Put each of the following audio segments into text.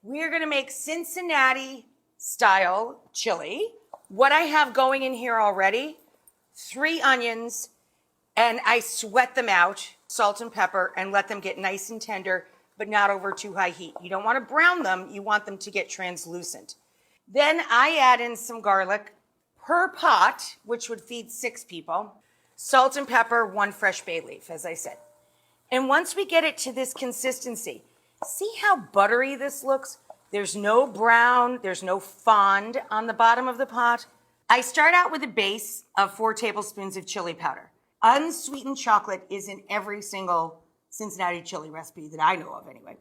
We are gonna make Cincinnati style chili. What I have going in here already, 3 onions, and I sweat them out, salt and pepper, and let them get nice and tender, but not over too high heat. You don't wanna brown them, you want them to get translucent. Then I add in some garlic per pot, which would feed 6 people, salt and pepper, 1 fresh bay leaf, as I said. And once we get it to this consistency, see how buttery this looks? There's no brown, there's no fond on the bottom of the pot. I start out with a base of 4 tablespoons of chili powder. Unsweetened chocolate is in every single Cincinnati chili recipe that I know of anyway.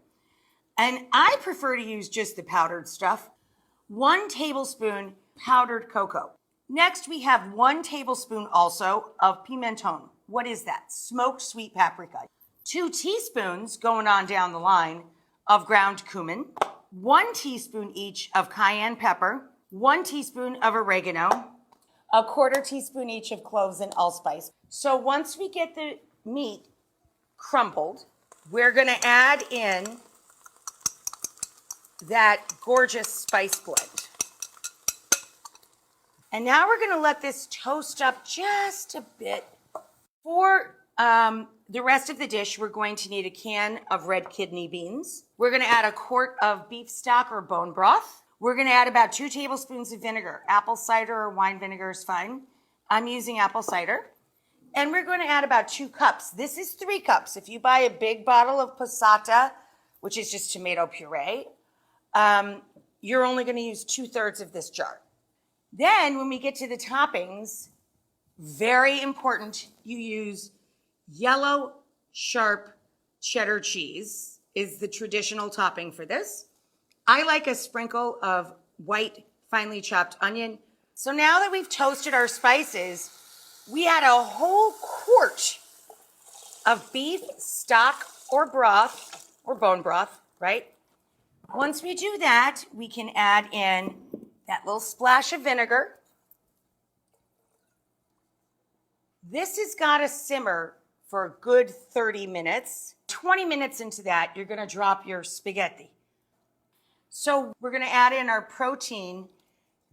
And I prefer to use just the powdered stuff. 1 tablespoon powdered cocoa. Next, we have 1 tablespoon also of pimenton. What is that? Smoked sweet paprika. 2 teaspoons, going on down the line, of ground cumin. 1 teaspoon each of cayenne pepper. 1 teaspoon of oregano. 1/4 teaspoon each of cloves and allspice. So once we get the meat crumbled, we're gonna add in that gorgeous spice blend. And now we're gonna let this toast up just a bit. For the rest of the dish, we're going to need a can of red kidney beans. We're gonna add 1 quart of beef stock or bone broth. We're gonna add about 2 tablespoons of vinegar. Apple cider or wine vinegar is fine. I'm using apple cider. And we're gonna add about 2 cups. This is 3 cups. If you buy a big bottle of passata, which is just tomato puree, you're only gonna use 2/3 of this jar. Then when we get to the toppings, very important, you use yellow sharp cheddar cheese is the traditional topping for this. I like a sprinkle of white finely chopped onion. So now that we've toasted our spices, we add a whole quart of beef stock or broth or bone broth, right? Once we do that, we can add in that little splash of vinegar. This has got to simmer for a good 30 minutes. 20 minutes into that, you're going to drop your spaghetti. So we're going to add in our protein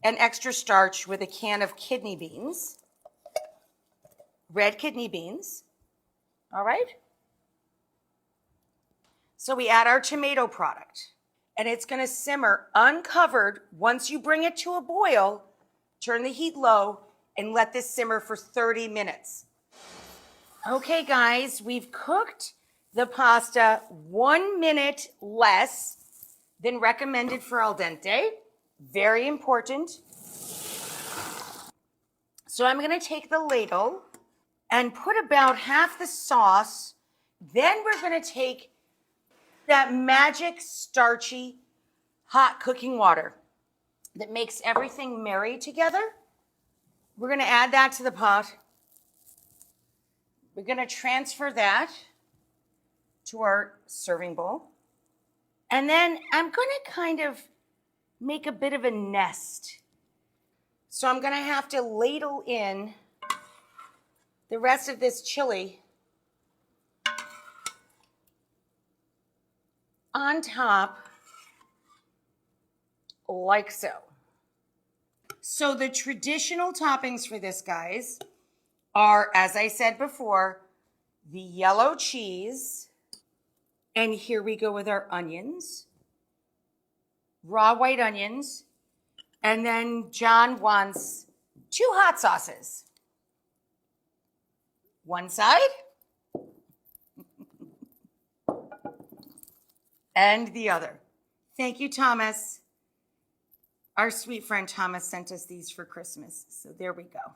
and extra starch with a can of kidney beans, red kidney beans. All right? So we add our tomato product, and it's going to simmer uncovered. Once you bring it to a boil, turn the heat low and let this simmer for 30 minutes. Okay, guys, we've cooked the pasta 1 minute less than recommended for al dente. Very important. So I'm going to take the ladle and put about half the sauce. Then we're going to take that magic starchy hot cooking water that makes everything marry together. We're going to add that to the pot. We're going to transfer that to our serving bowl. And then I'm going to kind of make a bit of a nest. So I'm going to have to ladle in the rest of this chili on top like so. So the traditional toppings for this, guys, are, as I said before, the yellow cheese, and here we go with our onions, raw white onions, and then John wants 2 hot sauces. One side and the other. Thank you, Thomas. Our sweet friend Thomas sent us these for Christmas, so there we go.